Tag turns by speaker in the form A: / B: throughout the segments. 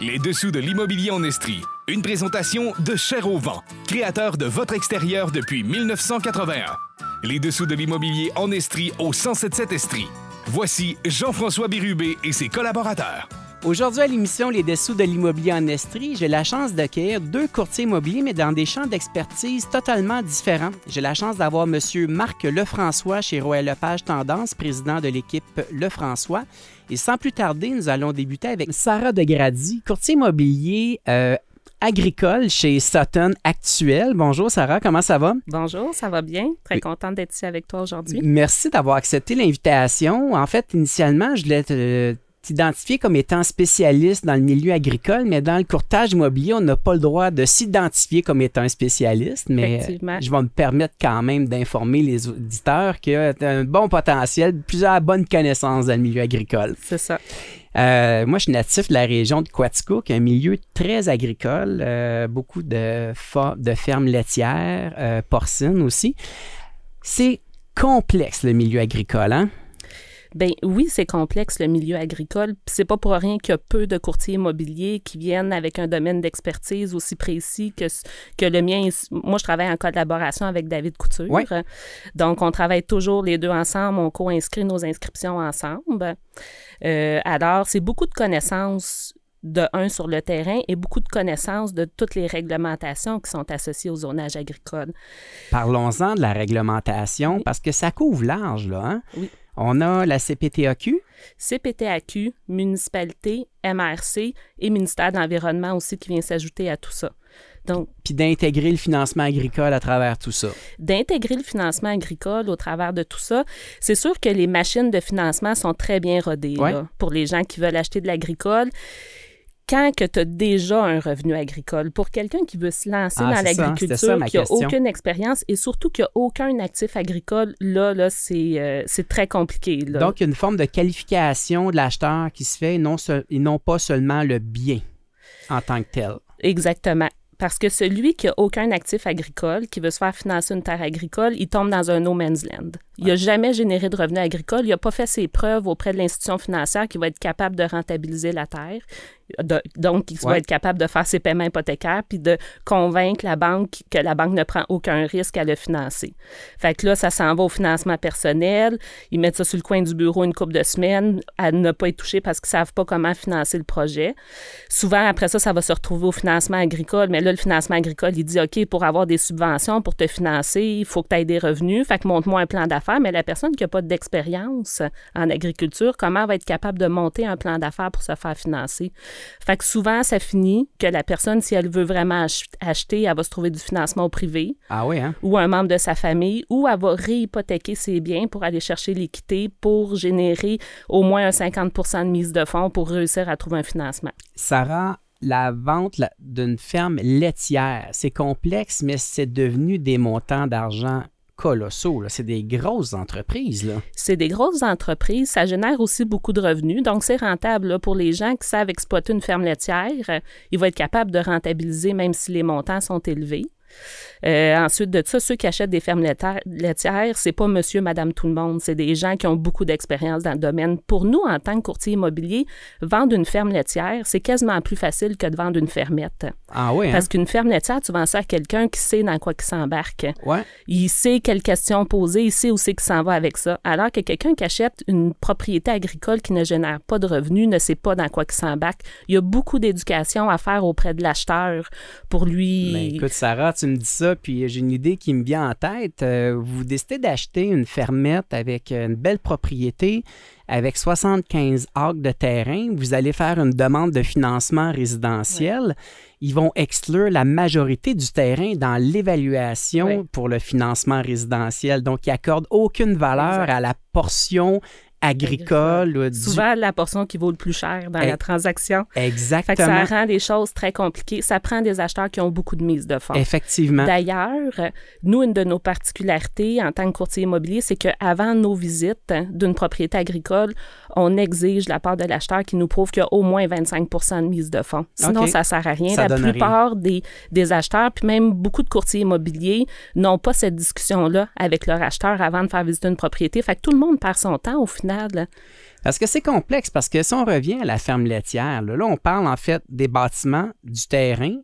A: Les dessous de l'immobilier en Estrie. Une présentation de Cher au Vent, créateur de votre extérieur depuis 1981. Les dessous de l'immobilier en Estrie au 1077 Estrie. Voici Jean-François Bérubé et ses collaborateurs.
B: Aujourd'hui à l'émission Les dessous de l'immobilier en Estrie, j'ai la chance d'accueillir deux courtiers immobiliers, mais dans des champs d'expertise totalement différents. J'ai la chance d'avoir M. Marc Lefrançois chez Royal Lepage Tendance, président de l'équipe Lefrançois. Et sans plus tarder, nous allons débuter avec Sarah Degrady, courtier immobilier agricole chez Sutton Actuel. Bonjour Sarah, comment ça va?
C: Bonjour, ça va bien. Très contente d'être ici avec toi aujourd'hui.
B: Merci d'avoir accepté l'invitation. En fait, initialement, je voulais t'identifier comme étant spécialiste dans le milieu agricole, mais dans le courtage immobilier, on n'a pas le droit de s'identifier comme étant un spécialiste, mais je vais me permettre quand même d'informer les auditeurs qu'il y a un bon potentiel, plusieurs bonnes connaissances dans le milieu agricole.
C: C'est ça.
B: Moi, je suis natif de la région de Quatico, qui est un milieu très agricole, beaucoup de fermes laitières, porcines aussi. C'est complexe, le milieu agricole, hein?
C: Bien oui, c'est complexe le milieu agricole. Puis c'est pas pour rien qu'il y a peu de courtiers immobiliers qui viennent avec un domaine d'expertise aussi précis que le mien. Moi, je travaille en collaboration avec David Couture.
B: Ouais.
C: Donc, on travaille toujours les deux ensemble. On co-inscrit nos inscriptions ensemble. Alors, c'est beaucoup de connaissances sur le terrain et beaucoup de connaissances de toutes les réglementations qui sont associées au zonage agricole.
B: Parlons-en de la réglementation, parce que ça couvre large, là, hein?
C: Oui.
B: On a la CPTAQ.
C: CPTAQ, municipalité, MRC et ministère de l'Environnement aussi qui vient s'ajouter à tout ça. Donc,
B: puis d'intégrer le financement agricole à travers tout ça.
C: D'intégrer le financement agricole au travers de tout ça. C'est sûr que les machines de financement sont très bien rodées là, pour les gens qui veulent acheter de l'agricole. Quand que tu as déjà un revenu agricole, pour quelqu'un qui veut se lancer dans l'agriculture, qui n'a aucune expérience et surtout qui n'a aucun actif agricole, là c'est très compliqué. Là.
B: Donc, il y a une forme de qualification de l'acheteur qui se fait et non pas seulement le bien en tant que tel.
C: Exactement. Parce que celui qui n'a aucun actif agricole, qui veut se faire financer une terre agricole, il tombe dans un no man's land. Il n'a jamais généré de revenus agricoles. Il n'a pas fait ses preuves auprès de l'institution financière qui va être capable de rentabiliser la terre. Donc, il va être capable de faire ses paiements hypothécaires puis de convaincre la banque que la banque ne prend aucun risque à le financer. Fait que là, ça s'en va au financement personnel. Ils mettent ça sur le coin du bureau une couple de semaines à ne pas être touché parce qu'ils ne savent pas comment financer le projet. Souvent, après ça, ça va se retrouver au financement agricole. Mais là, le financement agricole, il dit, OK, pour avoir des subventions, pour te financer, il faut que tu aies des revenus. Fait que montre-moi un plan d'affaires. Mais la personne qui n'a pas d'expérience en agriculture, comment va être capable de monter un plan d'affaires pour se faire financer? Fait que souvent, ça finit que la personne, si elle veut vraiment acheter, elle va se trouver du financement au privé.
B: Ah oui, hein?
C: Ou un membre de sa famille, ou elle va réhypothéquer ses biens pour aller chercher l'équité pour générer au moins un 50 % de mise de fonds pour réussir à trouver un financement.
B: Sarah, la vente d'une ferme laitière, c'est complexe, mais c'est devenu des montants d'argent colossaux. Là. C'est des grosses entreprises. Là.
C: C'est des grosses entreprises. Ça génère aussi beaucoup de revenus. Donc, c'est rentable là, pour les gens qui savent exploiter une ferme laitière. Ils vont être capables de rentabiliser même si les montants sont élevés. Ensuite de ça, ceux qui achètent des fermes laitières, c'est pas monsieur, madame, tout le monde. C'est des gens qui ont beaucoup d'expérience dans le domaine. Pour nous, en tant que courtier immobilier, vendre une ferme laitière, c'est quasiment plus facile que de vendre une fermette.
B: Ah oui, hein?
C: Parce qu'une ferme laitière, tu vends ça à quelqu'un qui sait dans quoi il s'embarque.
B: Ouais.
C: Il sait quelles questions poser, il sait où c'est qu'il s'en va avec ça. Alors que quelqu'un qui achète une propriété agricole qui ne génère pas de revenus, ne sait pas dans quoi il s'embarque. Il y a beaucoup d'éducation à faire auprès de l'acheteur pour lui...
B: Mais écoute, Sarah, tu me dis ça, puis j'ai une idée qui me vient en tête. Vous décidez d'acheter une fermette avec une belle propriété, avec 75 acres de terrain. Vous allez faire une demande de financement résidentiel. Ouais. Ils vont exclure la majorité du terrain dans l'évaluation pour le financement résidentiel. Donc, ils n'accordent aucune valeur à la portion agricole.
C: Souvent, la portion qui vaut le plus cher dans la transaction.
B: Exactement.
C: Fait que ça rend les choses très compliquées. Ça prend des acheteurs qui ont beaucoup de mise de fonds.
B: Effectivement.
C: D'ailleurs, nous, une de nos particularités en tant que courtier immobilier, c'est qu'avant nos visites d'une propriété agricole, on exige de la part de l'acheteur qui nous prouve qu'il y a au moins 25 % de mise de fonds. Sinon, ça ne sert à rien. La plupart des acheteurs, puis même beaucoup de courtiers immobiliers, n'ont pas cette discussion-là avec leur acheteur avant de faire visiter une propriété. Fait que tout le monde perd son temps au final final.
B: Parce que c'est complexe, parce que si on revient à la ferme laitière, là on parle en fait des bâtiments, du terrain,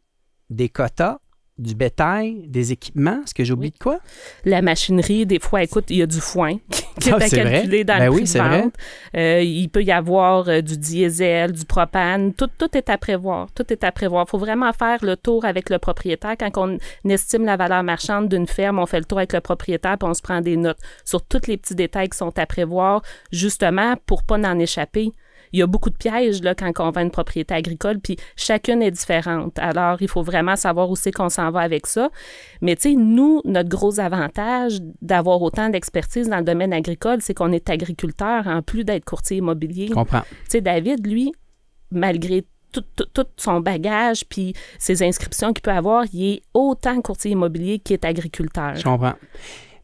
B: des quotas, du bétail, des équipements. Est-ce que j'ai oublié de quoi?
C: La machinerie, des fois, écoute, il y a du foin qui est à calculer dans le prix de vente. Il peut y avoir du diesel, du propane. Tout est à prévoir. Tout est à prévoir. Il faut vraiment faire le tour avec le propriétaire. Quand on estime la valeur marchande d'une ferme, on fait le tour avec le propriétaire puis on se prend des notes sur tous les petits détails qui sont à prévoir, justement, pour ne pas en échapper. Il y a beaucoup de pièges là, quand on vend une propriété agricole, puis chacune est différente. Alors, il faut vraiment savoir où c'est qu'on s'en va avec ça. Mais tu sais, nous, notre gros avantage d'avoir autant d'expertise dans le domaine agricole, c'est qu'on est agriculteur en plus d'être courtier immobilier.
B: Je comprends.
C: Tu sais, David, lui, malgré tout son bagage puis ses inscriptions qu'il peut avoir, il est autant courtier immobilier qu'il est agriculteur.
B: Je comprends.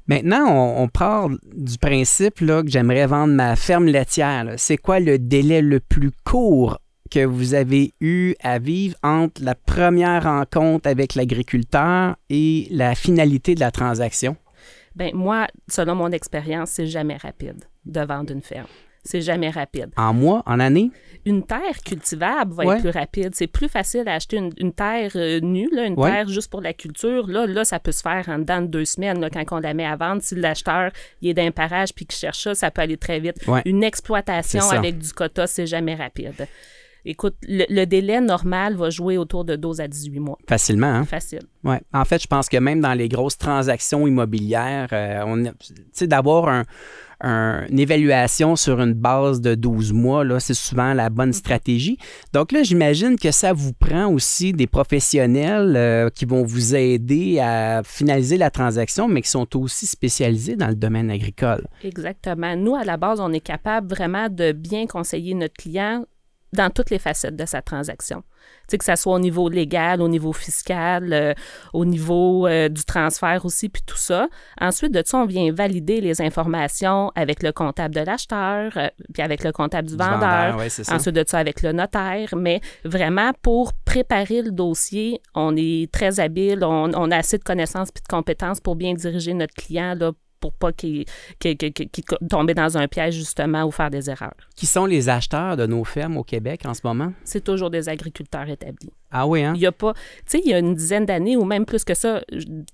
B: Maintenant, on part du principe là, que j'aimerais vendre ma ferme laitière. Là. C'est quoi le délai le plus court que vous avez eu à vivre entre la première rencontre avec l'agriculteur et la finalité de la transaction?
C: Bien, moi, selon mon expérience, c'est jamais rapide de vendre une ferme. C'est jamais rapide.
B: En mois, en année?
C: Une terre cultivable va être plus rapide. C'est plus facile d'acheter une terre nue, là, une terre juste pour la culture. Là, ça peut se faire en dedans de 2 semaines là, quand on la met à vendre. Si l'acheteur il est d'un parage puis qu'il cherche ça peut aller très vite. Ouais. Une exploitation avec du quota, c'est jamais rapide. Écoute, le délai normal va jouer autour de 12 à 18 mois.
B: Facilement, hein?
C: Facile.
B: Oui. En fait, je pense que même dans les grosses transactions immobilières, d'avoir une évaluation sur une base de 12 mois, là, c'est souvent la bonne stratégie. Donc là, j'imagine que ça vous prend aussi des professionnels qui vont vous aider à finaliser la transaction, mais qui sont aussi spécialisés dans le domaine agricole.
C: Exactement. Nous, à la base, on est capable vraiment de bien conseiller notre client dans toutes les facettes de sa transaction. Tu sais, que ça soit au niveau légal, au niveau fiscal, au niveau du transfert aussi, puis tout ça. Ensuite de ça, on vient valider les informations avec le comptable de l'acheteur, puis avec le comptable du vendeur.
B: Ouais, c'est ça.
C: Ensuite de ça, avec le notaire. Mais vraiment, pour préparer le dossier, on est très habile, on a assez de connaissances puis de compétences pour bien diriger notre client, là, pour pas qu'il tombe dans un piège, justement, ou faire des erreurs.
B: Qui sont les acheteurs de nos fermes au Québec en ce moment?
C: C'est toujours des agriculteurs établis.
B: Ah oui, hein?
C: Il y a pas... Tu sais, il y a une dizaine d'années, ou même plus que ça,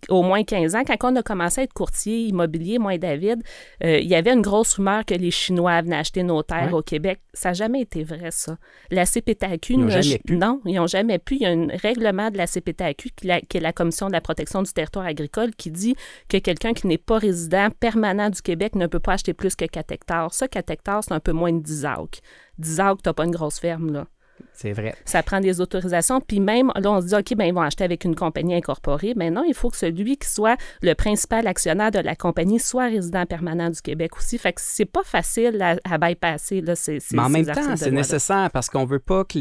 C: au moins 15 ans, quand on a commencé à être courtier immobilier, moi et David, il y avait une grosse rumeur que les Chinois venaient acheter nos terres au Québec. Ça n'a jamais été vrai, ça. La CPTAQ...
B: Ils n'ont jamais pu.
C: Non, ils n'ont jamais pu. Il y a un règlement de la CPTAQ, qui est la Commission de la protection du territoire agricole, qui dit que quelqu'un qui n'est pas résident permanent du Québec ne peut pas acheter plus que 4 hectares. Ça, 4 hectares, c'est un peu moins de 10 acres. 10 acres, tu n'as pas une grosse ferme, là.
B: C'est vrai.
C: Ça prend des autorisations. Puis même, là, on se dit, OK, bien, ils vont acheter avec une compagnie incorporée. Mais non, il faut que celui qui soit le principal actionnaire de la compagnie soit résident permanent du Québec aussi. Fait que c'est pas facile à bypasser, là,
B: mais en même temps, c'est nécessaire parce qu'on veut pas que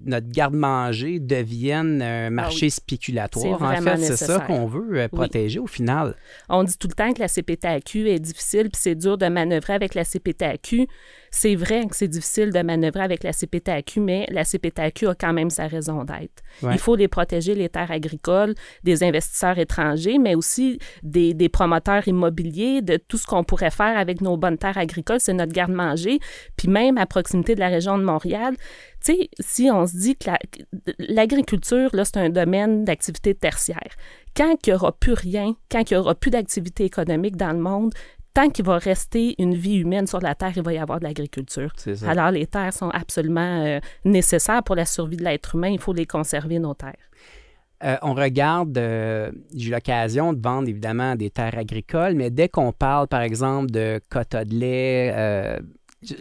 B: notre garde-manger devienne un marché spéculatoire. En fait, c'est ça qu'on veut protéger au final.
C: On dit tout le temps que la CPTAQ est difficile puis c'est dur de manœuvrer avec la CPTAQ. C'est vrai que c'est difficile de manœuvrer avec la CPTAQ, mais la CPTAQ a quand même sa raison d'être. Ouais. Il faut les protéger, les terres agricoles, des investisseurs étrangers, mais aussi des promoteurs immobiliers, de tout ce qu'on pourrait faire avec nos bonnes terres agricoles, c'est notre garde-manger. Puis même à proximité de la région de Montréal, tu sais, si on se dit que l'agriculture, là, c'est un domaine d'activité tertiaire. Quand il n'y aura plus rien, quand il n'y aura plus d'activité économique dans le monde, tant qu'il va rester une vie humaine sur la Terre, il va y avoir de l'agriculture. Alors, les terres sont absolument nécessaires pour la survie de l'être humain. Il faut les conserver, nos terres.
B: On regarde, j'ai eu l'occasion de vendre évidemment des terres agricoles, mais dès qu'on parle, par exemple, de quotas de lait, là,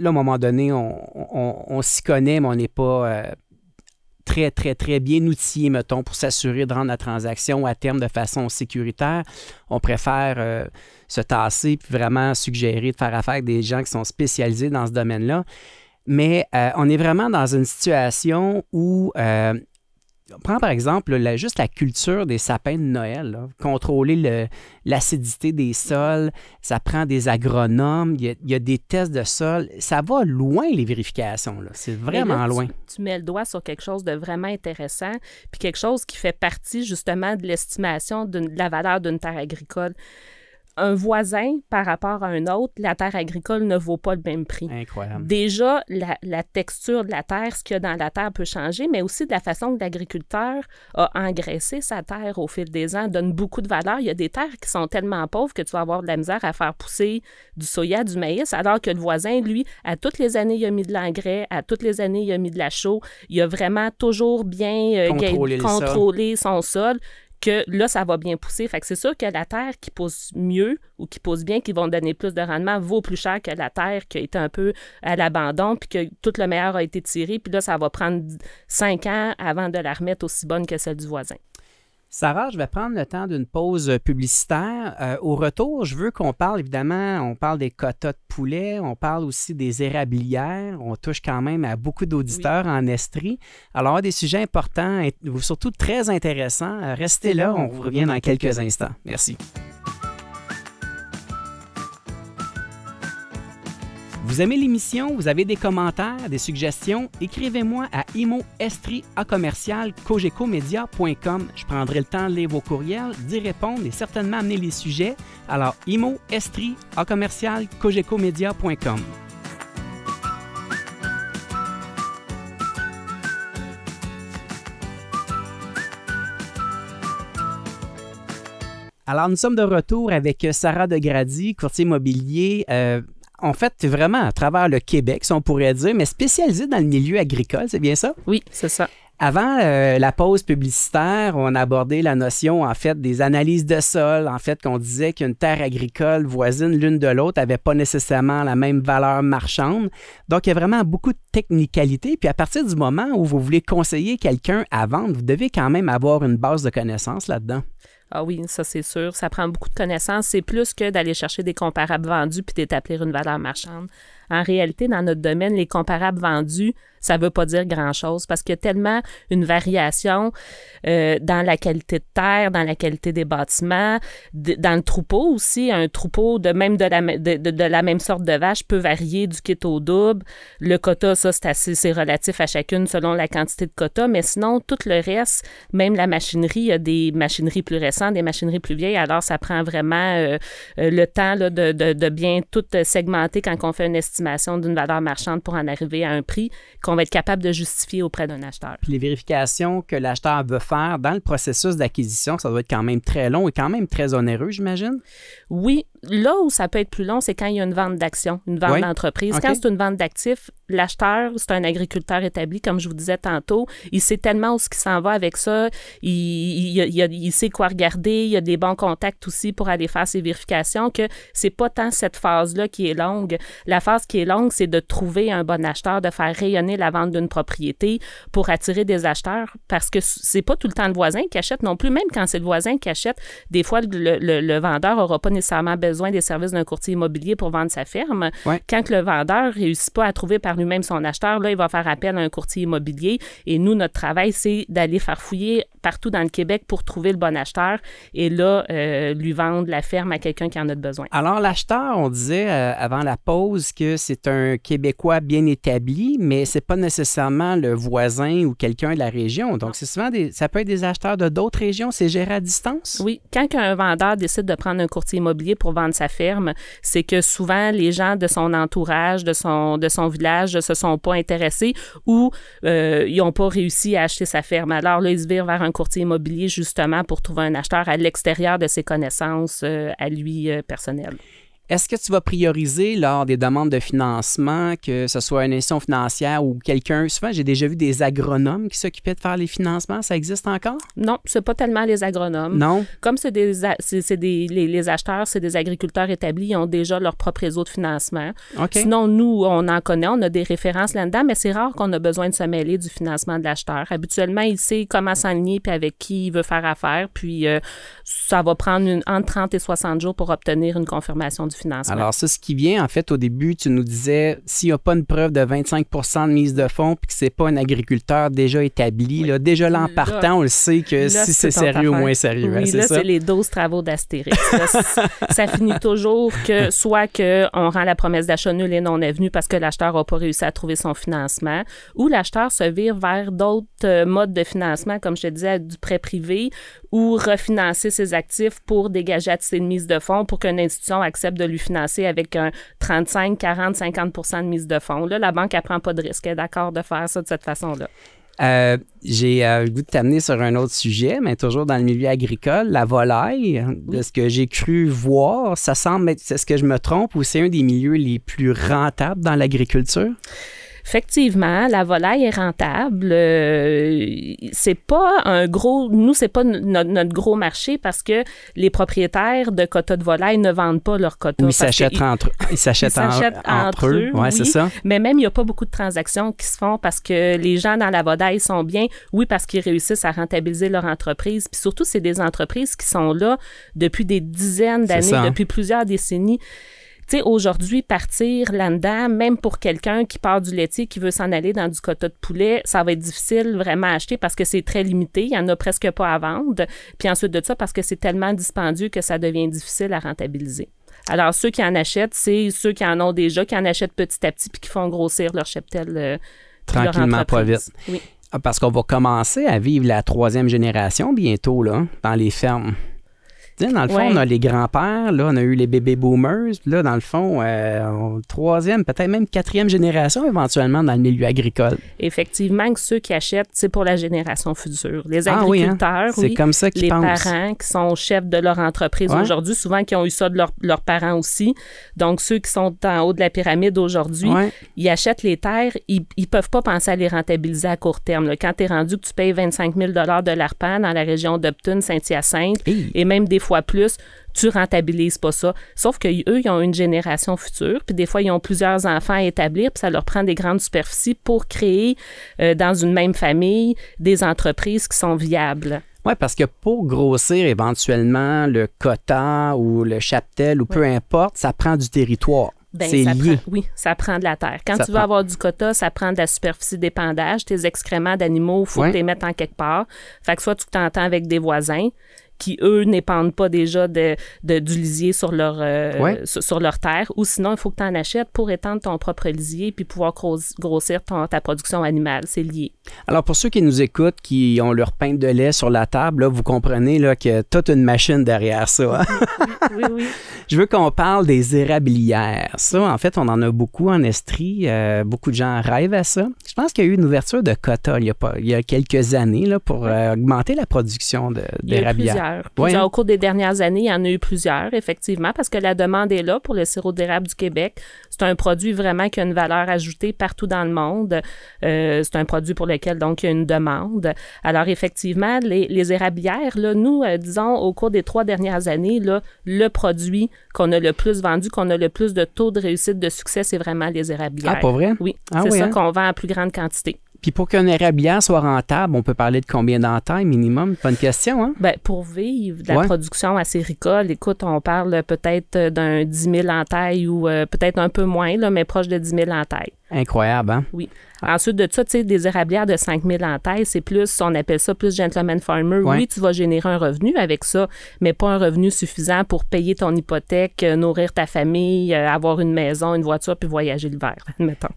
B: à un moment donné, on s'y connaît, mais on n'est pas très, très, très bien outillé, mettons, pour s'assurer de rendre la transaction à terme de façon sécuritaire. On préfère se tasser puis vraiment suggérer de faire affaire avec des gens qui sont spécialisés dans ce domaine-là. Mais on est vraiment dans une situation où... prends par exemple juste la culture des sapins de Noël. Là. Contrôler l'acidité des sols, ça prend des agronomes, il y a des tests de sol. Ça va loin, les vérifications. Là. C'est vraiment là, loin.
C: Tu mets le doigt sur quelque chose de vraiment intéressant, puis quelque chose qui fait partie justement de l'estimation de la valeur d'une terre agricole. un voisin par rapport à un autre, la terre agricole ne vaut pas le même prix.
B: Incroyable.
C: Déjà, la texture de la terre, ce qu'il y a dans la terre peut changer, mais aussi de la façon que l'agriculteur a engraissé sa terre au fil des ans donne beaucoup de valeur. Il y a des terres qui sont tellement pauvres que tu vas avoir de la misère à faire pousser du soya, du maïs, alors que le voisin, lui, à toutes les années, il a mis de l'engrais, à toutes les années, il a mis de la chaux. Il a vraiment toujours bien contrôlé son sol, que là, ça va bien pousser. Fait que c'est sûr que la terre qui pousse mieux ou qui pousse bien, qui vont donner plus de rendement, vaut plus cher que la terre qui a été un peu à l'abandon, puis que tout le meilleur a été tiré. Puis là, ça va prendre 5 ans avant de la remettre aussi bonne que celle du voisin.
B: Sarah, je vais prendre le temps d'une pause publicitaire. Au retour, je veux qu'on parle, évidemment, on parle des quotas de poulet, on parle aussi des érablières, on touche quand même à beaucoup d'auditeurs en Estrie. Alors, des sujets importants et surtout très intéressants. Restez là, on vous revient dans quelques instants. Merci. Vous aimez l'émission? Vous avez des commentaires, des suggestions? Écrivez-moi à imo.estrie@cogecomedia.com. Je prendrai le temps de lire vos courriels, d'y répondre et certainement amener les sujets. Alors, imo.estrie@cogecomedia.com. Alors, nous sommes de retour avec Sarah Degrady, courtier immobilier. En fait, vraiment à travers le Québec, si on pourrait dire, mais spécialisé dans le milieu agricole, c'est bien ça?
C: Oui, c'est ça.
B: Avant la pause publicitaire, on a abordé la notion, en fait, des analyses de sol, en fait, qu'on disait qu'une terre agricole voisine l'une de l'autre n'avait pas nécessairement la même valeur marchande. Donc, il y a vraiment beaucoup de technicalité. Puis, à partir du moment où vous voulez conseiller quelqu'un à vendre, vous devez quand même avoir une base de connaissances là-dedans.
C: Ah oui, ça c'est sûr. Ça prend beaucoup de connaissances. C'est plus que d'aller chercher des comparables vendus puis d'établir une valeur marchande. En réalité, dans notre domaine, les comparables vendus, ça ne veut pas dire grand-chose parce qu'il y a tellement une variation dans la qualité de terre, dans la qualité des bâtiments, dans le troupeau aussi. Un troupeau de la même sorte de vache peut varier du kit au double. Le quota, ça, c'est relatif à chacune selon la quantité de quota, mais sinon, tout le reste, même la machinerie, il y a des machineries plus récentes, des machineries plus vieilles, alors ça prend vraiment le temps là, de bien tout segmenter quand on fait une estimation d'une valeur marchande pour en arriver à un prix qu'on va être capable de justifier auprès d'un acheteur.
B: Puis les vérifications que l'acheteur veut faire dans le processus d'acquisition, ça doit être quand même très long et quand même très onéreux, j'imagine?
C: Oui. Là où ça peut être plus long, c'est quand il y a une vente d'action, une vente d'entreprise. Okay. Quand c'est une vente d'actifs, l'acheteur, c'est un agriculteur établi, comme je vous disais tantôt. Il sait tellement où ce qui s'en va avec ça. Il sait quoi regarder. Il y a des bons contacts aussi pour aller faire ses vérifications que c'est pas tant cette phase-là qui est longue. La phase qui est longue, c'est de trouver un bon acheteur, de faire rayonner la vente d'une propriété pour attirer des acheteurs parce que c'est pas tout le temps le voisin qui achète non plus. Même quand c'est le voisin qui achète, des fois, le vendeur n'aura pas nécessairement besoin des services d'un courtier immobilier pour vendre sa ferme. Ouais. Quand le vendeur ne réussit pas à trouver par lui-même son acheteur, là, il va faire appel à un courtier immobilier. Et nous, notre travail, c'est d'aller faire fouiller partout dans le Québec pour trouver le bon acheteur et là, lui vendre la ferme à quelqu'un qui en a besoin.
B: Alors, l'acheteur, on disait avant la pause que c'est un Québécois bien établi, mais c'est pas nécessairement le voisin ou quelqu'un de la région. Donc, c'est souvent ça peut être des acheteurs de d'autres régions. C'est géré à distance?
C: Oui. Quand un vendeur décide de prendre un courtier immobilier pour vendre sa ferme, c'est que souvent, les gens de son entourage, de son village ne se sont pas intéressés ou ils n'ont pas réussi à acheter sa ferme. Alors là, ils se virent vers un courtier immobilier justement pour trouver un acheteur à l'extérieur de ses connaissances à lui personnelles.
B: Est-ce que tu vas prioriser lors des demandes de financement, que ce soit une institution financière ou quelqu'un? Souvent, j'ai déjà vu des agronomes qui s'occupaient de faire les financements. Ça existe encore?
C: Non, c'est pas tellement les agronomes.
B: Non?
C: Comme les acheteurs, c'est des agriculteurs établis, ils ont déjà leur propre réseau de financement. Okay. Sinon, nous, on en connaît, on a des références là-dedans, mais c'est rare qu'on a besoin de se mêler du financement de l'acheteur. Habituellement, il sait comment s'enligner puis avec qui il veut faire affaire, puis ça va prendre entre 30 et 60 jours pour obtenir une confirmation du financement.
B: Alors, ça, ce qui vient, en fait, au début, tu nous disais, s'il n'y a pas une preuve de 25 % de mise de fonds puis que ce n'est pas un agriculteur déjà établi, là, déjà là, en partant, on le sait que là, si c'est sérieux ou moins sérieux.
C: Oui,
B: hein,
C: là, c'est les 12 travaux d'Astérix. Ça finit toujours que soit qu'on rend la promesse d'achat nulle et non avenue parce que l'acheteur n'a pas réussi à trouver son financement ou l'acheteur se vire vers d'autres modes de financement, comme je te disais, du prêt privé ou refinancer ses actifs pour dégager assez de mise de fonds pour qu'une institution accepte de lui financer avec un 35, 40, 50 % de mise de fonds. Là, la banque, elle prend pas de risque. Elle est d'accord de faire ça de cette façon-là.
B: J'ai le goût de t'amener sur un autre sujet, mais toujours dans le milieu agricole, la volaille, de ce que j'ai cru voir, ça semble être, est-ce que je me trompe ou c'est un des milieux les plus rentables dans l'agriculture?
C: Effectivement, la volaille est rentable. C'est pas un gros... Nous, c'est pas notre gros marché parce que les propriétaires de quotas de volaille ne vendent pas leurs quotas.
B: Ou ils s'achètent entre eux. Ouais, oui, c'est ça.
C: Mais même, il n'y a pas beaucoup de transactions qui se font parce que les gens dans la volaille sont bien, oui, parce qu'ils réussissent à rentabiliser leur entreprise. Puis surtout, c'est des entreprises qui sont là depuis des dizaines d'années, depuis plusieurs décennies. Tu sais, aujourd'hui, partir là-dedans, même pour quelqu'un qui part du laitier, qui veut s'en aller dans du quota de poulet, ça va être difficile vraiment à acheter parce que c'est très limité. Il n'y en a presque pas à vendre. Puis ensuite de ça, parce que c'est tellement dispendieux que ça devient difficile à rentabiliser. Alors, ceux qui en achètent, c'est ceux qui en ont déjà, qui en achètent petit à petit puis qui font grossir leur cheptel.
B: Tranquillement, pas vite.
C: Oui.
B: Parce qu'on va commencer à vivre la 3e génération bientôt, là, dans les fermes. Dans le fond, on a les grands-pères, là, on a eu les baby boomers, là, dans le fond, 3e, peut-être même 4e génération éventuellement dans le milieu agricole.
C: Effectivement, que ceux qui achètent, c'est pour la génération future. Les agriculteurs,
B: c'est comme ça qu'ils pensent.
C: Les parents qui sont chefs de leur entreprise aujourd'hui, souvent qui ont eu ça de leurs parents aussi. Donc, ceux qui sont en haut de la pyramide aujourd'hui, ils achètent les terres, ils peuvent pas penser à les rentabiliser à court terme. Là. Quand tu es rendu que tu payes 25 000 de l'ARPAN dans la région d'Upton, Saint-Hyacinthe, et même des fois plus, tu rentabilises pas ça. Sauf qu'eux, ils ont une génération future, puis des fois, ils ont plusieurs enfants à établir, puis ça leur prend des grandes superficies pour créer, dans une même famille, des entreprises qui sont viables.
B: Oui, parce que pour grossir éventuellement le quota ou le cheptel ou peu importe, ça prend du territoire. C'est lié.
C: Ça prend de la terre. Quand tu veux avoir du quota, ça prend de la superficie d'épandage. Tes excréments d'animaux, il faut que tu les mettes en quelque part. Fait que soit tu t'entends avec des voisins qui, eux, n'épandent pas déjà du lisier sur leur terre, ou sinon, il faut que tu en achètes pour étendre ton propre lisier puis pouvoir grossir ta production animale. C'est lié.
B: Alors, pour ceux qui nous écoutent, qui ont leur pinte de lait sur la table, là, vous comprenez là, que toute une machine derrière ça. Hein?
C: Oui.
B: Je veux qu'on parle des érablières. Ça, en fait, on en a beaucoup en Estrie. Beaucoup de gens rêvent à ça. Je pense qu'il y a eu une ouverture de quota il y a quelques années là, pour augmenter la production d'érablières.
C: Au cours des dernières années, il y en a eu plusieurs, effectivement, parce que la demande est là pour le sirop d'érable du Québec. C'est un produit vraiment qui a une valeur ajoutée partout dans le monde. C'est un produit pour lequel, donc, il y a une demande. Alors, effectivement, les érablières, là, nous, disons, au cours des 3 dernières années, là, le produit qu'on a le plus vendu, qu'on a le plus de taux de réussite, de succès, c'est vraiment les érablières.
B: Ah, pas vrai?
C: Oui, c'est ça qu'on vend en plus grande quantité.
B: Puis pour qu'un érablière soit rentable, on peut parler de combien d'entailles minimum? Bonne question, hein?
C: Bien, pour vivre de la production acéricole, écoute, on parle peut-être d'un 10 000 entailles ou peut-être un peu moins, là, mais proche de 10 000 entailles.
B: Incroyable, hein?
C: Oui. Ensuite de ça, tu sais, des érablières de 5 000 entailles, c'est plus, on appelle ça plus gentleman farmer. Oui, tu vas générer un revenu avec ça, mais pas un revenu suffisant pour payer ton hypothèque, nourrir ta famille, avoir une maison, une voiture, puis voyager l'hiver, admettons.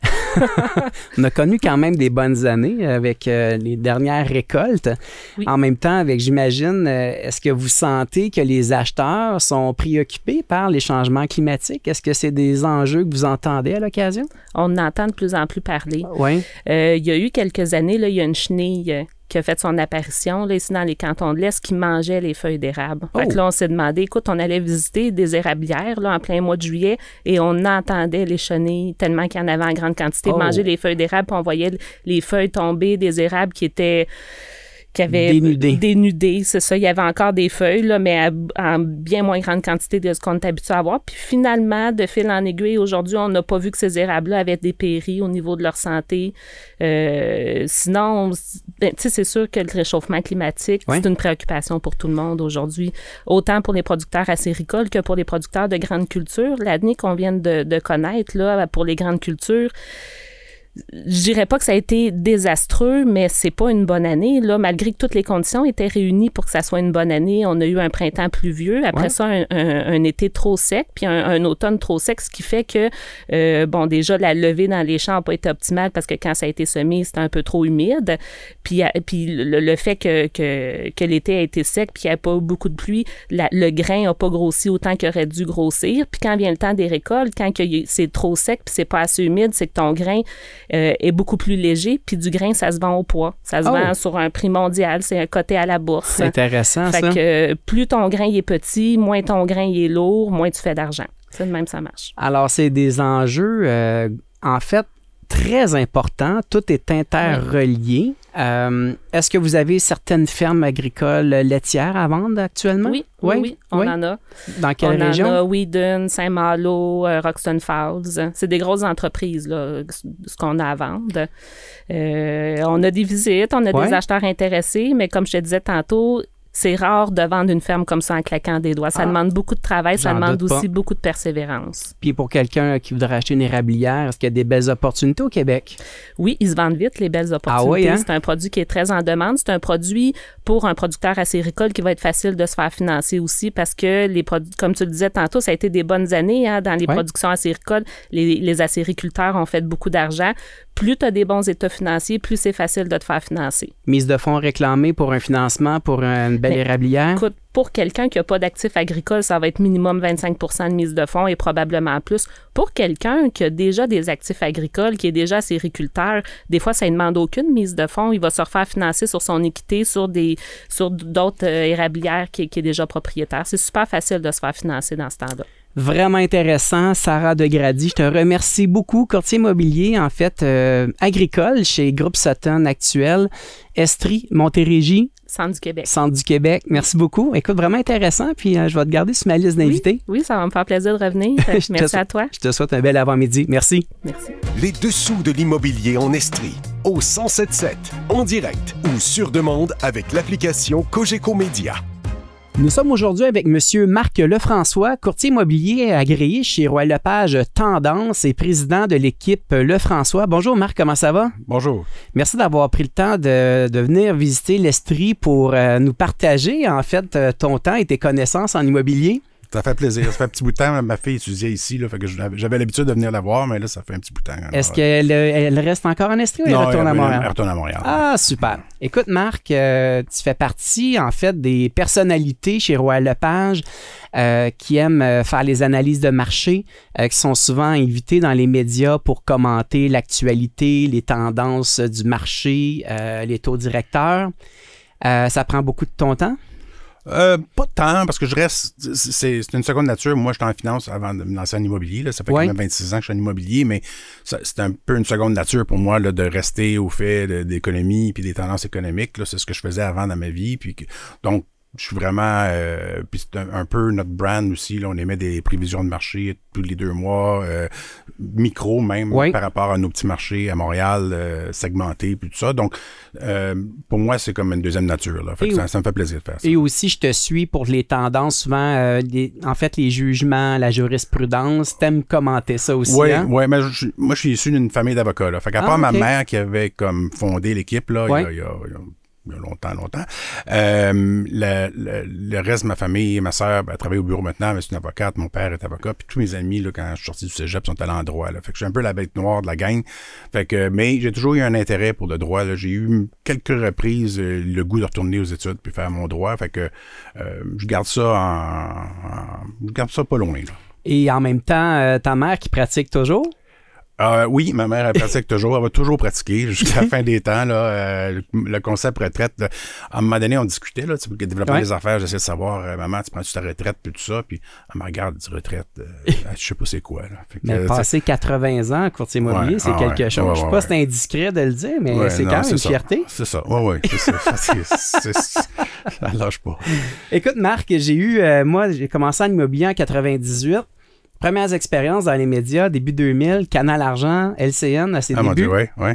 B: On a connu quand même des bonnes années avec les dernières récoltes. Oui. En même temps, avec, j'imagine, est-ce que vous sentez que les acheteurs sont préoccupés par les changements climatiques? Est-ce que c'est des enjeux que vous entendez à l'occasion?
C: On entend de plus en plus parler.
B: Oui.
C: Il y a eu quelques années, là, il y a une chenille qui a fait son apparition là, ici dans les cantons de l'Est qui mangeait les feuilles d'érable. Fait que là, on s'est demandé, écoute, on allait visiter des érablières là, en plein mois de juillet et on entendait les chenilles tellement qu'il y en avait en grande quantité manger les feuilles d'érable, puis on voyait les feuilles tomber des érables qui avaient dénudé, c'est ça. Il y avait encore des feuilles, là, mais en bien moins grande quantité de ce qu'on est habitué à avoir. Puis finalement, de fil en aiguille, aujourd'hui, on n'a pas vu que ces érables-là avaient dépéri au niveau de leur santé. Sinon, tu sais, c'est sûr que le réchauffement climatique, c'est une préoccupation pour tout le monde aujourd'hui, autant pour les producteurs acéricoles que pour les producteurs de grandes cultures. L'année qu'on vient de connaître, là, pour les grandes cultures, je dirais pas que ça a été désastreux, mais c'est pas une bonne année. Là, malgré que toutes les conditions étaient réunies pour que ça soit une bonne année, on a eu un printemps pluvieux. Après ça, un été trop sec, puis un automne trop sec, ce qui fait que, déjà, la levée dans les champs n'a pas été optimale parce que quand ça a été semé, c'était un peu trop humide. Puis le fait que l'été a été sec, puis qu'il n'y a pas eu beaucoup de pluie, le grain n'a pas grossi autant qu'il aurait dû grossir. Puis quand vient le temps des récoltes, quand c'est trop sec, puis c'est pas assez humide, c'est que ton grain est beaucoup plus léger, puis du grain, ça se vend au poids. Ça se vend sur un prix mondial, c'est un coté à la bourse.
B: C'est intéressant,
C: fait
B: ça.
C: Fait que plus ton grain est petit, moins ton grain est lourd, moins tu fais d'argent. C'est de même, ça marche.
B: Alors, c'est des enjeux, en fait, très importants. Tout est interrelié. Est-ce que vous avez certaines fermes agricoles laitières à vendre actuellement?
C: Oui, on en a.
B: Dans quelle région?
C: On en a Wheaton, Saint-Malo, Roxton Falls. C'est des grosses entreprises, là, ce qu'on a à vendre. On a des visites, on a des acheteurs intéressés, mais comme je te disais tantôt, c'est rare de vendre une ferme comme ça en claquant des doigts. Ça demande beaucoup de travail, ça demande aussi beaucoup de persévérance.
B: Puis pour quelqu'un qui voudrait acheter une érablière, est-ce qu'il y a des belles opportunités au Québec?
C: Oui, ils se vendent vite, les belles opportunités.
B: Ah oui, hein?
C: C'est un produit qui est très en demande. C'est un produit pour un producteur acéricole qui va être facile de se faire financer aussi parce que les produits, comme tu le disais tantôt, ça a été des bonnes années dans les productions acéricoles. Les acériculteurs ont fait beaucoup d'argent. Plus tu as des bons états financiers, plus c'est facile de te faire financer.
B: Mise de fonds réclamée pour un financement pour une belle érablière?
C: Écoute, pour quelqu'un qui n'a pas d'actifs agricoles, ça va être minimum 25 de mise de fonds et probablement plus. Pour quelqu'un qui a déjà des actifs agricoles, qui est déjà acériculteur, des fois, ça ne demande aucune mise de fonds. Il va se refaire financer sur son équité, sur d'autres érablières qui est déjà propriétaire. C'est super facile de se faire financer dans ce temps-là.
B: Vraiment intéressant, Sarah Degrady. Je te remercie beaucoup. Courtier immobilier, en fait, agricole chez Groupe Sutton actuel. Estrie, Montérégie.
C: Centre du Québec.
B: Centre du Québec. Merci beaucoup. Écoute, vraiment intéressant. Puis je vais te garder sur ma liste d'invités.
C: Oui, ça va me faire plaisir de revenir. Merci à toi.
B: Je te souhaite un bel avant-midi. Merci.
C: Merci.
D: Les dessous de l'immobilier en Estrie. Au 107.7, en direct ou sur demande avec l'application Cogeco Média.
B: Nous sommes aujourd'hui avec M. Marc Lefrançois, courtier immobilier agréé chez Roy Lepage Tendance et président de l'équipe Lefrançois. Bonjour Marc, comment ça va?
E: Bonjour.
B: Merci d'avoir pris le temps de venir visiter l'Estrie pour nous partager en fait ton temps et tes connaissances en immobilier.
E: Ça fait plaisir. Ça fait un petit bout de temps. Ma fille étudiait ici, là, fait que j'avais l'habitude de venir la voir, mais là, ça fait un petit bout de temps.
B: Est-ce qu'elle reste encore en Estrie ou elle retourne à Montréal?
E: Elle retourne à Montréal.
B: Ah, super. Écoute, Marc, tu fais partie, en fait, des personnalités chez Roy Lepage qui aiment faire les analyses de marché, qui sont souvent invitées dans les médias pour commenter l'actualité, les tendances du marché, les taux directeurs. Ça prend beaucoup de ton temps?
E: Pas tant, parce que je reste... C'est une seconde nature. Moi, j'étais en finance avant de me lancer en immobilier. Là. Ça fait quand même 26 ans que je suis en immobilier, mais c'est un peu une seconde nature pour moi là, de rester au fait d'économie puis des tendances économiques. Là. C'est ce que je faisais avant dans ma vie. Donc, je suis vraiment... puis c'est un peu notre brand aussi. Là. On émet des prévisions de marché tous les 2 mois, micro même, par rapport à nos petits marchés à Montréal, segmentés, puis tout ça. Donc, pour moi, c'est comme une deuxième nature. Là. Fait que ça me fait plaisir de faire ça.
B: Et aussi, je te suis pour les tendances, souvent, en fait, les jugements, la jurisprudence. T'aimes commenter ça aussi, hein?
E: Oui, mais moi, je suis issu d'une famille d'avocats. Fait qu'à part ma mère qui avait comme fondé l'équipe, là, il y a longtemps. Le reste de ma famille, ma sœur, elle travaille au bureau maintenant, mais c'est une avocate. Mon père est avocat. Puis tous mes amis, là, quand je suis sorti du cégep, sont allés en droit. Là. Fait que je suis un peu la bête noire de la gang. Fait que, mais j'ai toujours eu un intérêt pour le droit. Là. J'ai eu quelques reprises le goût de retourner aux études puis faire mon droit. Fait que je garde ça je garde ça pas loin. Là.
B: Et en même temps, ta mère qui pratique toujours?
E: Oui, ma mère, elle pratique toujours. Elle va toujours pratiquer jusqu'à la fin des temps. Là, le concept retraite, là, à un moment donné, on discutait, là, pour développer des affaires. J'essaie de savoir, maman, tu prends-tu ta retraite, puis tout ça. Puis elle me regarde, dit retraite, je sais pas c'est quoi. Là. Fait que,
B: mais passer 80 ans courtier immobilier, c'est quelque chose. Je sais pas si c'est indiscret de le dire, mais c'est quand même une fierté.
E: C'est ça, oui, c'est ça. Ça lâche pas.
B: Écoute, Marc, moi, j'ai commencé en immobilier en 98. Premières expériences dans les médias, début 2000, Canal Argent, LCN à ses débuts.
E: Mon Dieu, oui.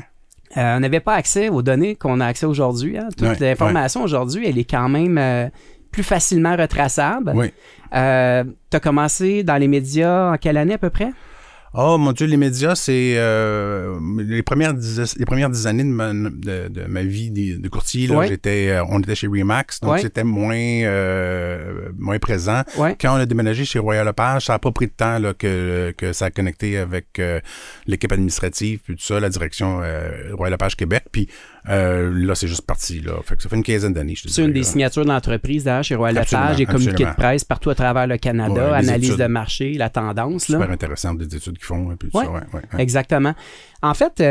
B: On n'avait pas accès aux données qu'on a accès aujourd'hui. Hein. Toute l'information aujourd'hui, elle est quand même plus facilement retraçable.
E: Oui.
B: Tu as commencé dans les médias en quelle année à peu près?
E: Oh mon Dieu, les médias, c'est les premières 10 années de ma vie de courtier. Là, on était chez Remax, donc c'était moins présent. Ouais. Quand on a déménagé chez Royal Lepage, ça n'a pas pris de temps là, que ça a connecté avec l'équipe administrative, puis tout ça, la direction Royal Lepage Québec. Puis là, c'est juste parti. Là. Fait que ça fait une quinzaine d'années, je te dis.
B: C'est une des signatures de l'entreprise d'ailleurs chez Royal Lepage, des communiqués de presse partout à travers le Canada, analyse de marché, la tendance.
E: Super intéressant, des études qu'ils font. Puis ça,
B: exactement. En fait,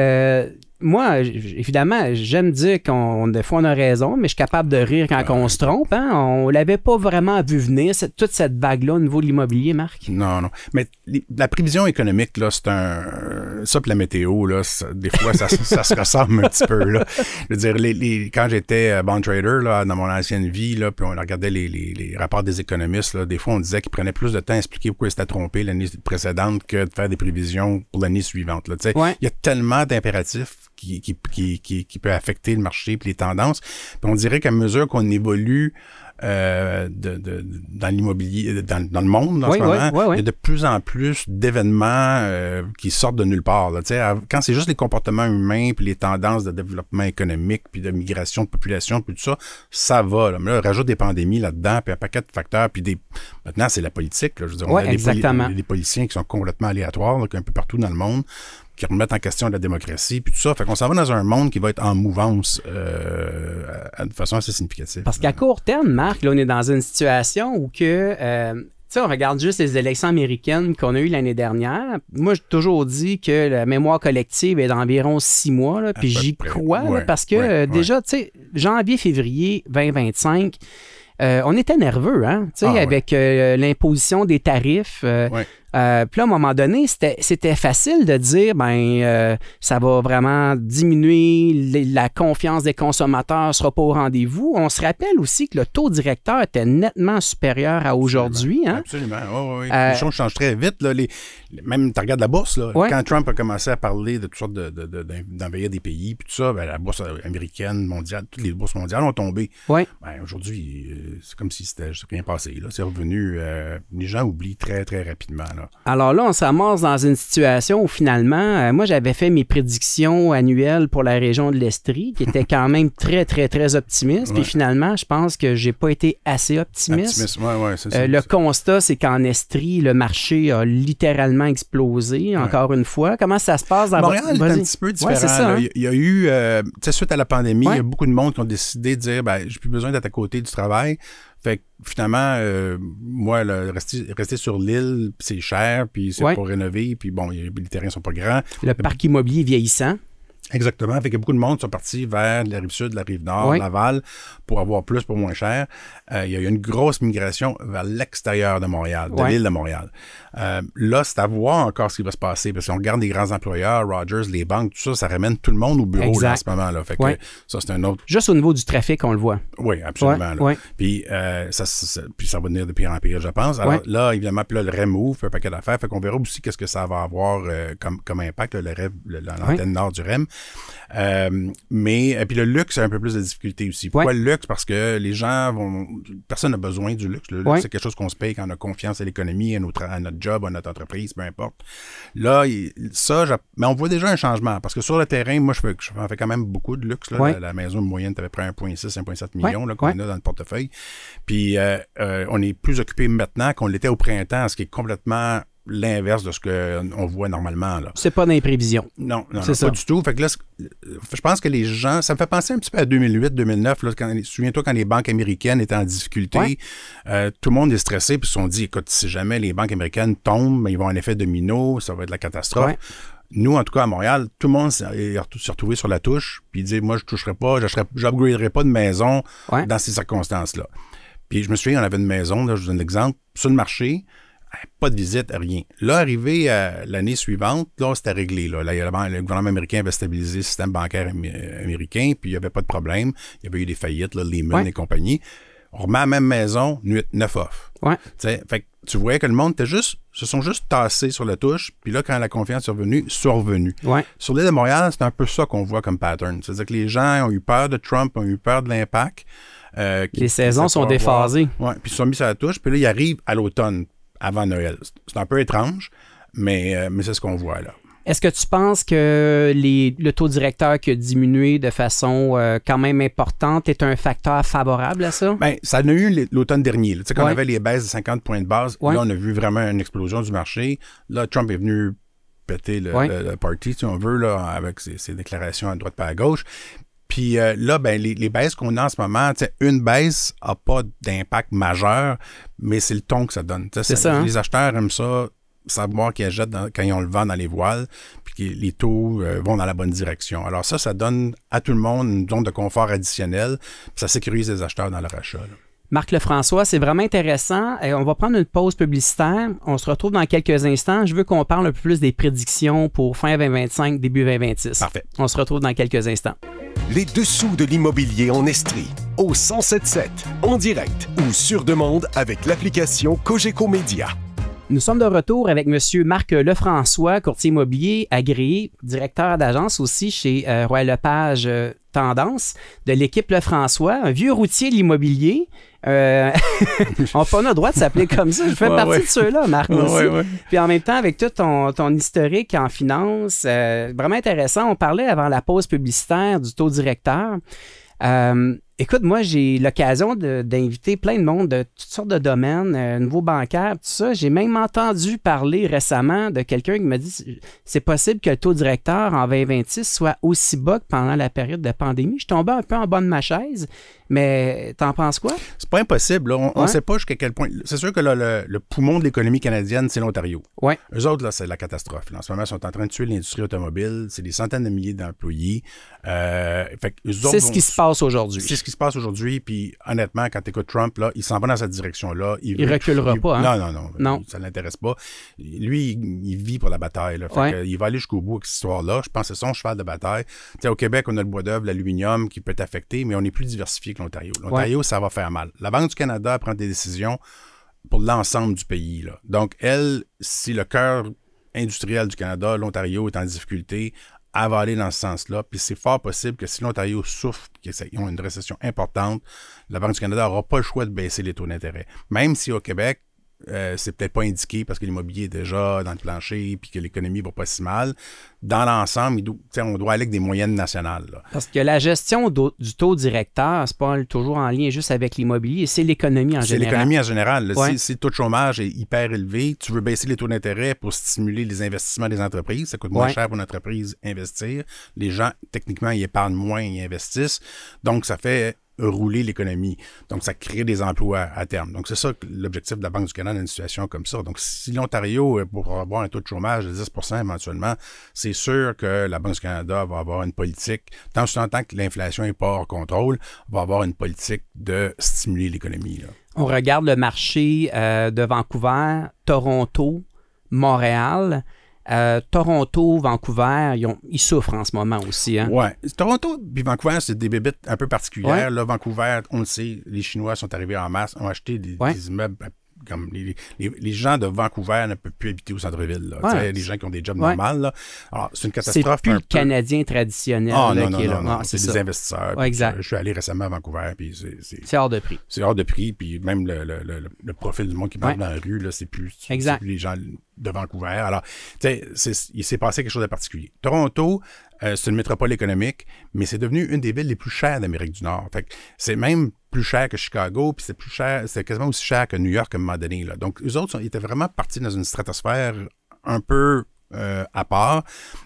B: moi, évidemment, j'aime dire des fois on a raison, mais je suis capable de rire quand on se trompe. Hein? On l'avait pas vraiment vu venir, toute cette vague-là au niveau de l'immobilier, Marc.
E: Non. Mais la prévision économique, là, c'est ça puis la météo, là, des fois, ça se ressemble un petit peu. Là. Je veux dire, quand j'étais bond trader là, dans mon ancienne vie, là, puis on regardait les rapports des économistes, là, des fois, on disait qu'ils prenaient plus de temps à expliquer pourquoi ils s'étaient trompés l'année précédente que de faire des prévisions pour l'année suivante. Là. Il y a tellement d'impératifs qui peut affecter le marché et les tendances. Puis on dirait qu'à mesure qu'on évolue dans l'immobilier, dans le monde en ce moment, il y a de plus en plus d'événements qui sortent de nulle part. Là. Quand c'est juste les comportements humains puis les tendances de développement économique puis de migration de population puis tout ça, ça va. Là. Mais là, on rajoute des pandémies là-dedans puis un paquet de facteurs puis maintenant, c'est la politique. Là. Je veux dire, on a des politiciens qui sont complètement aléatoires, là, un peu partout dans le monde, qui remettent en question la démocratie, puis tout ça. Fait qu'on s'en va dans un monde qui va être en mouvance de façon assez significative.
B: Parce qu'à court terme, Marc, là, on est dans une situation où que... tu sais, on regarde juste les élections américaines qu'on a eues l'année dernière. Moi, j'ai toujours dit que la mémoire collective est d'environ 6 mois, là, puis j'y crois, là, parce que déjà, tu sais, janvier-février 2025... on était nerveux, hein, tu sais, avec l'imposition des tarifs. Puis là, à un moment donné, c'était facile de dire, ça va vraiment diminuer, la confiance des consommateurs ne sera pas au rendez-vous. On se rappelle aussi que le taux directeur était nettement supérieur à aujourd'hui. Hein?
E: Absolument, oui. Les choses changent très vite. Là. Même, tu regardes la bourse, là, quand Trump a commencé à parler de toutes sortes d'envahir des pays, puis tout ça, la bourse américaine, mondiale, toutes les bourses mondiales ont tombé. Aujourd'hui, c'est comme si c'était rien passé. Là. C'est revenu, les gens oublient très, très rapidement. Là.
B: Alors là, on se ramasse dans une situation où finalement, moi j'avais fait mes prédictions annuelles pour la région de l'Estrie, qui étaient quand même très, très, très optimistes. Puis finalement, je pense que j'ai pas été assez optimiste. Le constat, c'est qu'en Estrie, le marché a littéralement explosé, encore une fois. Comment ça se passe dans
E: Montréal est un petit peu différent. C'est ça, hein? Il y a eu, suite à la pandémie, il y a beaucoup de monde qui ont décidé de dire, j'ai plus besoin d'être à côté du travail. Fait que finalement, moi, rester sur l'île, c'est cher, puis c'est pas rénové, puis bon, les terrains sont pas grands.
B: Le parc immobilier vieillissant.
E: Exactement. Fait que beaucoup de monde sont partis vers la rive sud, la rive nord, Laval, pour avoir plus pour moins cher. Il y a eu une grosse migration vers l'extérieur de Montréal, de l'île de Montréal. Là, c'est à voir encore ce qui va se passer, parce qu'on regarde les grands employeurs, Rogers, les banques, tout ça, ça ramène tout le monde au bureau là, en ce moment. Là. Fait que ça, c'est un autre...
B: Juste au niveau du trafic, on le voit.
E: Oui, absolument. Puis ça va venir de pire en pire, je pense. Alors là, évidemment, puis là, le REM ouvre, un paquet d'affaires. Fait qu'on verra aussi qu'est-ce que ça va avoir comme impact, là, l'antenne nord du REM. Mais puis le luxe a un peu plus de difficultés aussi. Pourquoi le luxe? Parce que les gens personne n'a besoin du luxe. Le luxe, c'est quelque chose qu'on se paye quand on a confiance à l'économie, à notre job, à notre entreprise, peu importe. Là, mais on voit déjà un changement. Parce que sur le terrain, moi, je fais quand même beaucoup de luxe. Là. La maison moyenne, c'est à peu près 1,6, 1,7 millions qu'on a dans le portefeuille. Puis on est plus occupé maintenant qu'on l'était au printemps, ce qui est complètement l'inverse de ce qu'on voit normalement. Là.
B: C'est pas dans les prévisions.
E: Non, pas du tout. Fait que là, je pense que les gens... Ça me fait penser un petit peu à 2008-2009. Souviens-toi quand les banques américaines étaient en difficulté, tout le monde est stressé puis ils se sont dit, écoute, si jamais les banques américaines tombent, ils vont en effet domino, ça va être la catastrophe. Nous, en tout cas, à Montréal, tout le monde s'est retrouvé sur la touche puis il dit, moi, je toucherai pas, j'upgraderai pas de maison dans ces circonstances-là. Puis je me souviens, on avait une maison, là, je vous donne l'exemple, sur le marché, pas de visite, rien. Là, arrivé à l'année suivante, là, c'était réglé. Là, le gouvernement américain avait stabilisé le système bancaire américain, puis il n'y avait pas de problème. Il y avait eu des faillites, là, Lehman et compagnie. On remet à la même maison, 9 off. Fait que tu voyais que le monde se sont juste tassés sur la touche, puis là, quand la confiance est revenue, sont revenus. Sur l'île de Montréal, c'est un peu ça qu'on voit comme pattern. C'est-à-dire que les gens ont eu peur de Trump, ont eu peur de l'impact.
B: Les saisons sont déphasées.
E: Puis ils sont mis sur la touche, puis là, ils arrivent à l'automne, avant Noël. C'est un peu étrange. Mais c'est ce qu'on voit là.
B: Est-ce que tu penses que le taux directeur qui a diminué de façon quand même importante est un facteur favorable à ça?
E: Bien, ça en a eu l'automne dernier. Tu sais, quand on avait les baisses de 50 points de base, là, on a vu vraiment une explosion du marché. Là, Trump est venu péter le party, si on veut, là, avec ses déclarations à droite et à gauche. Puis là, ben, les baisses qu'on a en ce moment, une baisse n'a pas d'impact majeur, mais c'est le ton que ça donne.
B: C'est ça, hein?
E: Les acheteurs aiment ça, savoir qu'ils achètent quand ils ont le vent dans les voiles, puis que les taux vont dans la bonne direction. Alors ça donne à tout le monde une zone de confort additionnelle, puis ça sécurise les acheteurs dans leur achat. Là.
B: Marc Lefrançois, c'est vraiment intéressant. On va prendre une pause publicitaire. On se retrouve dans quelques instants. Je veux qu'on parle un peu plus des prédictions pour fin 2025, début 2026.
E: Parfait.
B: On se retrouve dans quelques instants.
D: Les dessous de l'immobilier en Estrie, au 107.7, en direct ou sur demande avec l'application Cogeco Média.
B: Nous sommes de retour avec M. Marc Lefrançois, courtier immobilier agréé, directeur d'agence aussi chez Royal Lepage Tendance, de l'équipe Lefrançois, un vieux routier de l'immobilier. On n'a pas le droit de s'appeler comme ça. Je fais partie de ceux-là, Marc, aussi. Puis en même temps, avec tout ton historique en finance, vraiment intéressant. On parlait avant la pause publicitaire du taux directeur. Écoute, moi, j'ai l'occasion d'inviter plein de monde de toutes sortes de domaines, nouveaux bancaires, tout ça. J'ai même entendu parler récemment de quelqu'un qui m'a dit c'est possible que le taux directeur en 2026 soit aussi bas que pendant la période de pandémie. Je tombais un peu en bas de ma chaise, mais t'en penses quoi? C'est
E: pas impossible. Là. On ne sait pas jusqu'à quel point. C'est sûr que là, le poumon de l'économie canadienne, c'est l'Ontario.
B: Ouais.
E: Eux autres, là, c'est la catastrophe. Là. En ce moment, ils sont en train de tuer l'industrie automobile. C'est des centaines de milliers d'employés.
B: C'est ce qui se passe aujourd'hui.
E: C'est ce qui se passe aujourd'hui. Puis honnêtement, quand tu écoutes Trump, là, il s'en va dans cette direction-là.
B: Il reculera pas. Hein?
E: Non. Ça ne l'intéresse pas. Lui, il vit pour la bataille. Là. Il va aller jusqu'au bout avec cette histoire-là. Je pense que c'est son cheval de bataille. T'sais, au Québec, on a le bois d'œuvre, l'aluminium qui peut être affecté, mais on est plus diversifié que l'Ontario. L'Ontario, ça va faire mal. La Banque du Canada prend des décisions pour l'ensemble du pays. Là. Donc, elle, si le cœur industriel du Canada, l'Ontario, est en difficulté, elle va aller dans ce sens-là. Puis c'est fort possible que si l'Ontario souffre, qu'ils ont une récession importante, la Banque du Canada n'aura pas le choix de baisser les taux d'intérêt. Même si au Québec, c'est peut-être pas indiqué parce que l'immobilier est déjà dans le plancher puis que l'économie va pas si mal. Dans l'ensemble, on doit aller avec des moyennes nationales. Là.
B: Parce que la gestion du taux directeur, c'est pas toujours en lien juste avec l'immobilier, c'est l'économie en général.
E: C'est l'économie en général. Si le taux de chômage est hyper élevé, tu veux baisser les taux d'intérêt pour stimuler les investissements des entreprises. Ça coûte moins cher pour une entreprise investir. Les gens, techniquement, ils épargnent moins, ils investissent. Donc, ça fait rouler l'économie. Donc, ça crée des emplois à terme. Donc, c'est ça l'objectif de la Banque du Canada dans une situation comme ça. Donc, si l'Ontario, pour avoir un taux de chômage de 10 % éventuellement, c'est sûr que la Banque du Canada va avoir une politique, tant que l'inflation n'est pas hors contrôle, va avoir une politique de stimuler l'économie. Là.
B: On regarde le marché de Vancouver, Toronto, Montréal. Toronto, Vancouver, ils souffrent en ce moment aussi. Hein?
E: Oui. Toronto et Vancouver, c'est des bébites un peu particulières. Là, Vancouver, on le sait, les Chinois sont arrivés en masse, ont acheté des immeubles comme les gens de Vancouver ne peuvent plus habiter au centre-ville. Là. Les gens qui ont des jobs normaux. Là. Alors, c'est une catastrophe.
B: C'est plus le Canadien traditionnel qui est là.
E: Non, c'est des investisseurs.
B: Exact.
E: Je suis allé récemment à Vancouver. Puis
B: c'est hors de prix.
E: C'est hors de prix. Puis même le profil du monde qui parle dans la rue, là, c'est plus les gens de Vancouver. Alors, il s'est passé quelque chose de particulier. Toronto, c'est une métropole économique, mais c'est devenu une des villes les plus chères d'Amérique du Nord. Fait que c'est même plus cher que Chicago, puis c'est quasiment aussi cher que New York à un moment donné. Là. Donc, eux autres, ils étaient vraiment partis dans une stratosphère un peu à part,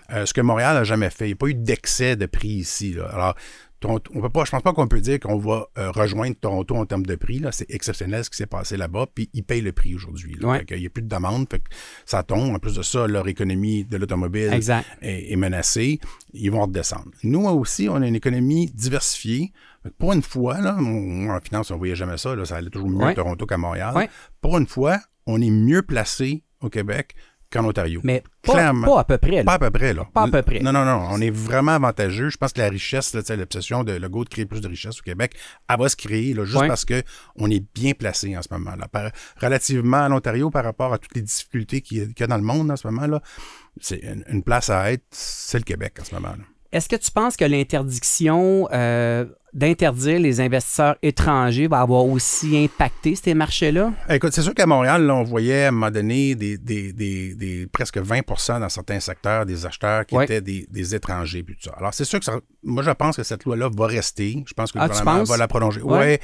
E: ce que Montréal n'a jamais fait. Il n'y a pas eu d'excès de prix ici. Là. Alors, je ne pense pas qu'on peut dire qu'on va rejoindre Toronto en termes de prix. Là. C'est exceptionnel ce qui s'est passé là-bas, puis ils payent le prix aujourd'hui. Il n'y a plus de demande, fait que ça tombe. En plus de ça, leur économie de l'automobile est menacée. Ils vont redescendre. Nous aussi, on a une économie diversifiée. Pour une fois, là, en finance, on ne voyait jamais ça. Là, ça allait toujours mieux à Toronto qu'à Montréal. Pour une fois, on est mieux placé au Québec qu'en Ontario.
B: Mais pas à peu près. Là.
E: Pas à peu près. Là.
B: Pas à peu près.
E: Non. On est vraiment avantageux. Je pense que la richesse, là, l'obsession de Legault de créer plus de richesse au Québec, elle va se créer là, juste parce qu'on est bien placé en ce moment-là. Relativement à l'Ontario, par rapport à toutes les difficultés qu'il y a dans le monde en ce moment-là, c'est une place à être, c'est le Québec en ce moment-là.
B: Est-ce que tu penses que l'interdiction d'interdire les investisseurs étrangers va avoir aussi impacté ces marchés-là?
E: Écoute, c'est sûr qu'à Montréal, là, on voyait à un moment donné des presque 20% dans certains secteurs des acheteurs qui étaient des étrangers. Puis tout ça. Alors, c'est sûr que moi, je pense que cette loi-là va rester. Je pense que le gouvernement va la prolonger. Oui,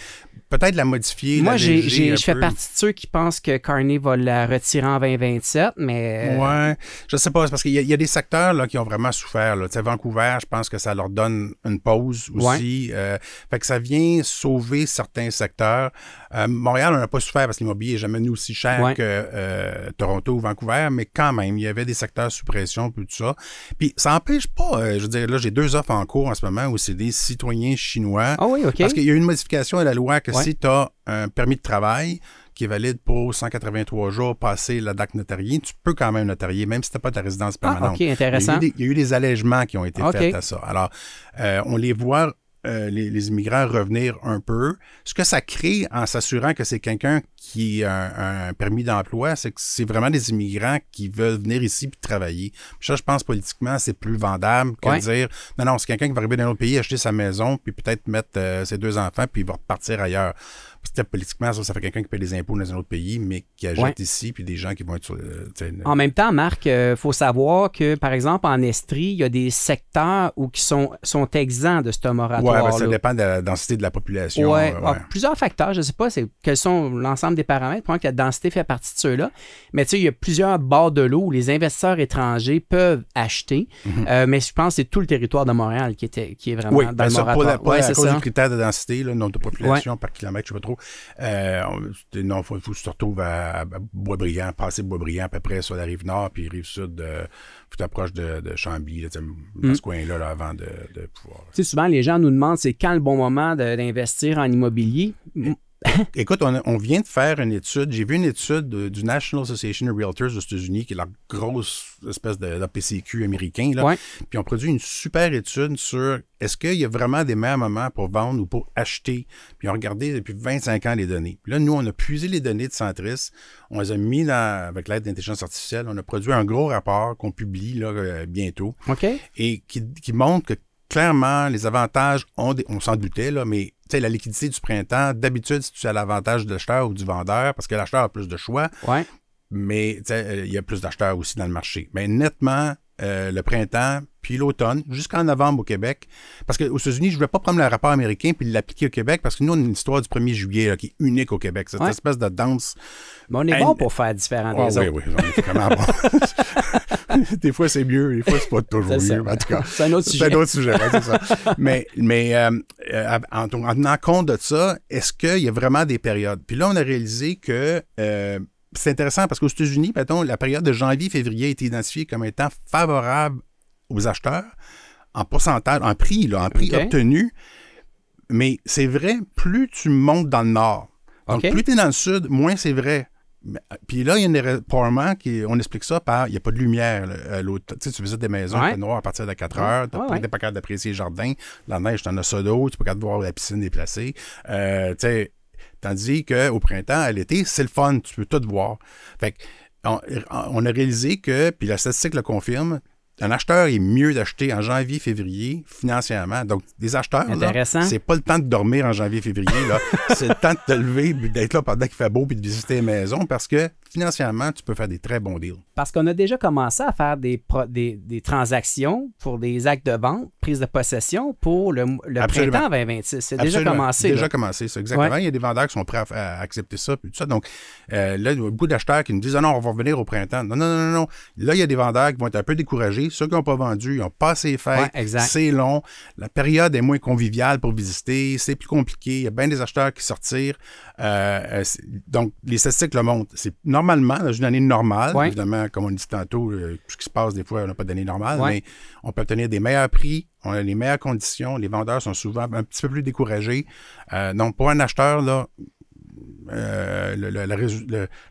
E: peut-être la modifier.
B: Moi, je fais partie de ceux qui pensent que Carney va la retirer en 2027, mais...
E: Oui, je sais pas. C'est parce qu'il y a des secteurs là, qui ont vraiment souffert. Là. Vancouver, je pense que ça leur donne une pause aussi. Fait que ça vient sauver certains secteurs. Montréal, on n'a pas souffert parce que l'immobilier n'est jamais aussi cher que Toronto ou Vancouver, mais quand même, il y avait des secteurs sous pression, puis tout ça. Puis ça n'empêche pas, je veux dire, là, j'ai 2 offres en cours en ce moment où c'est des citoyens chinois.
B: Ah oui, OK.
E: Parce qu'il y a une modification à la loi que si tu as un permis de travail qui est valide pour 183 jours passé la date notariée, tu peux quand même notarier, même si tu n'as pas ta résidence permanente.
B: OK, intéressant.
E: Il y a eu des allègements qui ont été faits à ça. Alors, on les voit... les immigrants revenir un peu. Ce que ça crée en s'assurant que c'est quelqu'un qui a un permis d'emploi, c'est que c'est vraiment des immigrants qui veulent venir ici puis travailler. Puis ça, je pense politiquement, c'est plus vendable que de dire non, c'est quelqu'un qui va arriver dans un autre pays, acheter sa maison, puis peut-être mettre ses 2 enfants, puis il va repartir ailleurs. Peut-être politiquement, ça fait quelqu'un qui paie des impôts dans un autre pays, mais qui achète ici, puis des gens qui vont être sur...
B: En même temps, Marc, il faut savoir que, par exemple, en Estrie, il y a des secteurs qui sont exempts de ce moratoire.
E: Oui, ça dépend de la densité de la population.
B: Oui, plusieurs facteurs. Je ne sais pas quels sont l'ensemble des paramètres. Probablement que la densité fait partie de ceux-là. Mais tu sais, il y a plusieurs bords de l'eau où les investisseurs étrangers peuvent acheter. Mais je pense que c'est tout le territoire de Montréal qui est vraiment dans le moratoire.
E: Pour à cause du critère de densité, là, nombre de population par kilomètre, je ne sais pas trop. Non, il faut que tu te retrouves à Boisbriand, passer Boisbriand à peu près sur la rive nord, puis rive sud, tu t'approches de Chambly, là, dans ce coin-là, là, avant de pouvoir...
B: Tu sais, souvent, les gens nous demandent c'est quand le bon moment d'investir en immobilier.
E: Écoute, on vient de faire une étude. J'ai vu une étude du National Association of Realtors aux États-Unis, qui est la grosse espèce d'APCQ américain. Là. Puis on produit une super étude sur est-ce qu'il y a vraiment des meilleurs moments pour vendre ou pour acheter. Puis on a regardé depuis 25 ans les données. Puis là, nous, on a puisé les données de Centris. On les a mis avec l'aide d'intelligence artificielle. On a produit un gros rapport qu'on publie là, bientôt. Et qui montre que clairement, les avantages on s'en doutait, là, mais la liquidité du printemps, d'habitude, si tu as l'avantage de l'acheteur ou du vendeur, parce que l'acheteur a plus de choix, mais il y a plus d'acheteurs aussi dans le marché. Mais nettement, le printemps, puis l'automne, jusqu'en novembre au Québec, parce qu'aux États-Unis, je ne voulais pas prendre le rapport américain puis l'appliquer au Québec, parce que nous, on a une histoire du 1er juillet là, qui est unique au Québec. Cette espèce de danse.
B: Mais on est bon pour faire différent des autres.
E: Oui, j'en ai fait comment bon. Des fois, c'est mieux, des fois, c'est pas toujours mieux. En tout cas,
B: c'est un autre sujet.
E: C'est un autre sujet, c'est ça. Mais en tenant compte de ça, est-ce qu'il y a vraiment des périodes? Puis là, on a réalisé que c'est intéressant parce qu'aux États-Unis, mettons, la période de janvier-février a été identifiée comme étant favorable aux acheteurs en pourcentage, en prix obtenu. Mais c'est vrai, plus tu montes dans le nord. Donc, plus tu es dans le sud, moins c'est vrai. Puis là, il y a des rapports on explique ça par il n'y a pas de lumière. Tu visites des maisons, c'est noir à partir de 4 heures, tu n'es pas capable d'apprécier le jardin, la neige, tu en as ça d'eau, tu n'es pas capable de voir la piscine déplacée. Tandis qu'au printemps, à l'été, c'est le fun, tu peux tout voir. Fait qu'on on a réalisé que, puis la statistique le confirme, un acheteur est mieux d'acheter en janvier, février, financièrement. Donc, des acheteurs, là, c'est pas le temps de dormir en janvier, février. Là. C'est le temps de te lever, d'être là pendant qu'il fait beau, puis de visiter les maisons, parce que financièrement, tu peux faire des très bons deals.
B: Parce qu'on a déjà commencé à faire des transactions pour des actes de vente, prise de possession pour le printemps 2026. C'est déjà commencé.
E: C'est déjà commencé, ça, exactement. Il y a des vendeurs qui sont prêts à accepter ça, puis tout ça. Donc, là, il y a beaucoup d'acheteurs qui nous disent « Ah non, on va revenir au printemps. » Non. Là, il y a des vendeurs qui vont être un peu découragés. Ceux qui n'ont pas vendu, ils n'ont pas assez fait. C'est long. La période est moins conviviale pour visiter. C'est plus compliqué. Il y a bien des acheteurs qui sortirent. Donc, les statistiques le montrent. C'est normalement, dans une année normale, évidemment, comme on dit tantôt, tout ce qui se passe, des fois, on n'a pas d'année normale, mais on peut obtenir des meilleurs prix, on a les meilleures conditions. Les vendeurs sont souvent un petit peu plus découragés. Donc, pour un acheteur, là,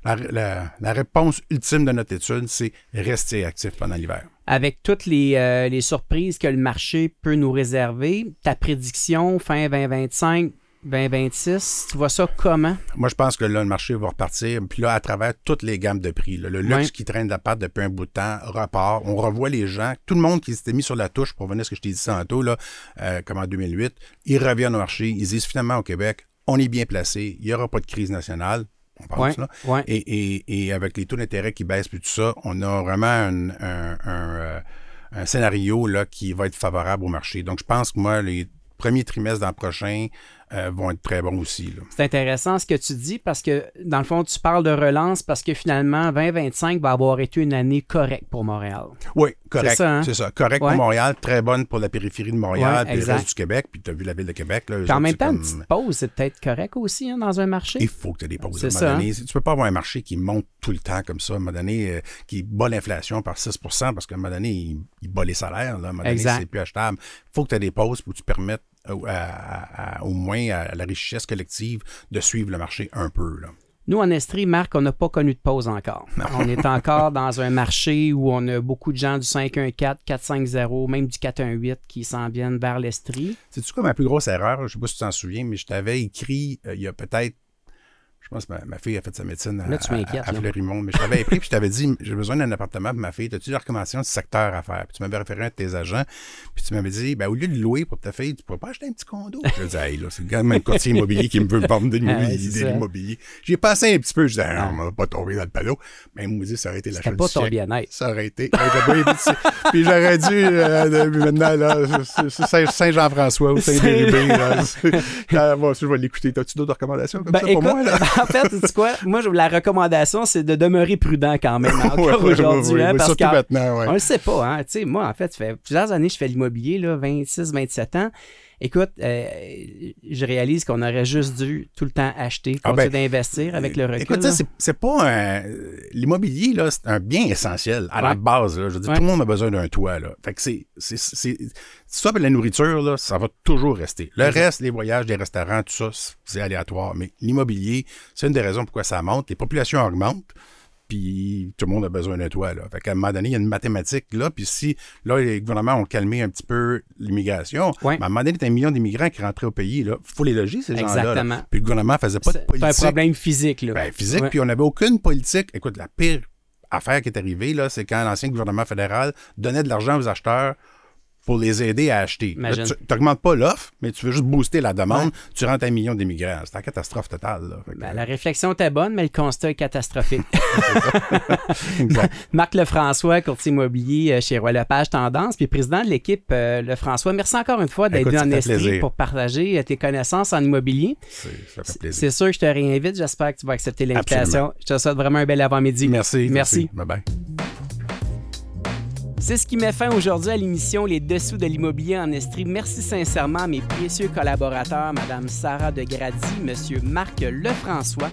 E: la réponse ultime de notre étude, c'est rester actif pendant l'hiver.
B: Avec toutes les surprises que le marché peut nous réserver, ta prédiction fin 2025, 2026, tu vois ça comment?
E: Moi, je pense que là, le marché va repartir. Puis là, à travers toutes les gammes de prix, là, le luxe qui traîne de la patte depuis un bout de temps repart. On revoit les gens, tout le monde qui s'était mis sur la touche pour venir à ce que je t'ai dit tantôt, là, comme en 2008, ils reviennent au marché. Ils disent finalement au Québec, on est bien placé, il n'y aura pas de crise nationale. On pense, là.
B: Ouais.
E: Et avec les taux d'intérêt qui baissent puis tout ça, on a vraiment un scénario là, qui va être favorable au marché. Donc, je pense que moi, les premiers trimestres d'an prochain vont être très bons aussi. Là.
B: C'est intéressant ce que tu dis parce que, dans le fond, tu parles de relance parce que finalement, 2025 va avoir été une année correcte pour Montréal.
E: Oui, correct.
B: C'est ça, hein?
E: C'est ça. Correct pour Montréal, très bonne pour la périphérie de Montréal, puis le reste du Québec, puis tu as vu la ville de Québec. Là,
B: puis en même temps, une petite pause, c'est peut-être correct aussi hein, dans un marché.
E: Il faut que tu aies des pauses.
B: C'est
E: à un
B: ça.
E: moment donné. Tu peux pas avoir un marché qui monte tout le temps comme ça, à un moment donné, qui bat l'inflation par 6 parce qu'à un moment donné, il bat les salaires. Là, à un moment donné, c'est plus achetable. Il faut que tu aies des pauses pour que tu permettes au moins à la richesse collective de suivre le marché un peu. Là.
B: Nous, en Estrie, Marc, on n'a pas connu de pause encore. Non. On est encore dans un marché où on a beaucoup de gens du 514, 450, même du 418 qui s'en viennent vers l'Estrie.
E: C'est-tu quoi ma plus grosse erreur? Je ne sais pas si tu t'en souviens, mais je t'avais écrit il y a peut-être. Je pense que ma fille a fait sa médecine à Fleurimont. Mais je t'avais écrit et je t'avais dit, j'ai besoin d'un appartement pour ma fille. As-tu des recommandations de secteur à faire? Puis tu m'avais référé à un de tes agents. Puis tu m'avais dit, au lieu de louer pour ta fille, tu pourrais pas acheter un petit condo. Je disais, hey, là, c'est quand même un courtier immobilier qui me veut vendre de l'immobilier. J'ai passé un petit peu. Je disais, non, on va pas tomber dans le panneau. Mais moi, ça aurait été l'achat du siècle.
B: C'était pas ton bien-être.
E: Ça aurait été. Puis j'aurais dû, maintenant, là, Saint-Jean-François ou Saint-Dérubé. Je vais l'écouter. As-tu d'autres recommandations comme ça pour moi? Là?
B: En fait, tu sais quoi? Moi, la recommandation, c'est de demeurer prudent quand même, encore aujourd'hui. Hein, parce
E: surtout maintenant,
B: on le sait pas. Hein, tu sais, moi, en fait, ça fait plusieurs années que je fais l'immobilier, là, 26, 27 ans. Écoute, je réalise qu'on aurait juste dû tout le temps acheter, continuer d'investir avec le recul.
E: Écoute, c'est pas l'immobilier, là, c'est un bien essentiel à la base. Là, je veux dire, tout le monde a besoin d'un toit. Là. Fait que c'est ça, la nourriture, là, ça va toujours rester. Le reste, les voyages, les restaurants, tout ça, c'est aléatoire. Mais l'immobilier, c'est une des raisons pourquoi ça monte. Les populations augmentent. Puis tout le monde a besoin d'un toit. Là. Fait qu'à un moment donné, il y a une mathématique là. Puis si là, les gouvernements ont calmé un petit peu l'immigration, à un moment donné, il y a 1 million d'immigrants qui rentraient au pays. Il faut les loger, ces gens-là. Là. Puis le gouvernement faisait pas de politique.
B: C'est un problème physique. Là.
E: Physique, puis on n'avait aucune politique. Écoute, la pire affaire qui est arrivée, là, c'est quand l'ancien gouvernement fédéral donnait de l'argent aux acheteurs pour les aider à acheter. Tu n'augmentes pas l'offre, mais tu veux juste booster la demande. Tu rentres 1 million d'immigrants. C'est une catastrophe totale. Là.
B: La réflexion était bonne, mais le constat est catastrophique.
E: Exact.
B: Marc Lefrançois, courtier immobilier chez Roy Lepage Tendance, puis président de l'équipe Lefrançois. Merci encore une fois d'être venu en Estrie pour partager tes connaissances en immobilier.
E: Ça fait plaisir.
B: C'est sûr que je te réinvite. J'espère que tu vas accepter l'invitation. Je te souhaite vraiment un bel avant-midi.
E: Merci. Bye-bye.
B: C'est ce qui met fin aujourd'hui à l'émission Les Dessous de l'immobilier en Estrie. Merci sincèrement à mes précieux collaborateurs, Mme Sarah de Grady, M. Marc Lefrançois.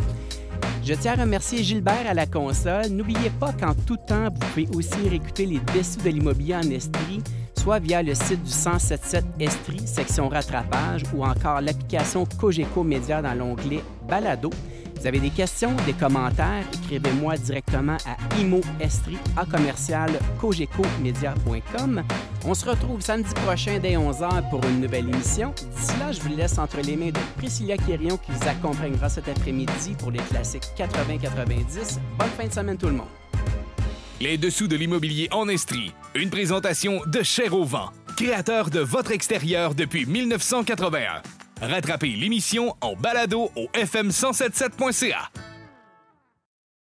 B: Je tiens à remercier Gilbert à la console. N'oubliez pas qu'en tout temps, vous pouvez aussi réécouter Les Dessous de l'immobilier en Estrie, soit via le site du 1077 Estrie, section rattrapage, ou encore l'application Cogeco Média dans l'onglet Balado. Vous avez des questions, des commentaires, écrivez-moi directement à imo-estrie@cogecomedia.com. On se retrouve samedi prochain dès 11h pour une nouvelle émission. D'ici là, je vous laisse entre les mains de Priscilla Quirion qui vous accompagnera cet après-midi pour les classiques 80-90. Bonne fin de semaine tout le monde.
A: Les Dessous de l'immobilier en Estrie, une présentation de Cher au vent, créateur de votre extérieur depuis 1981. Rattrapez l'émission en balado au fm1077.ca.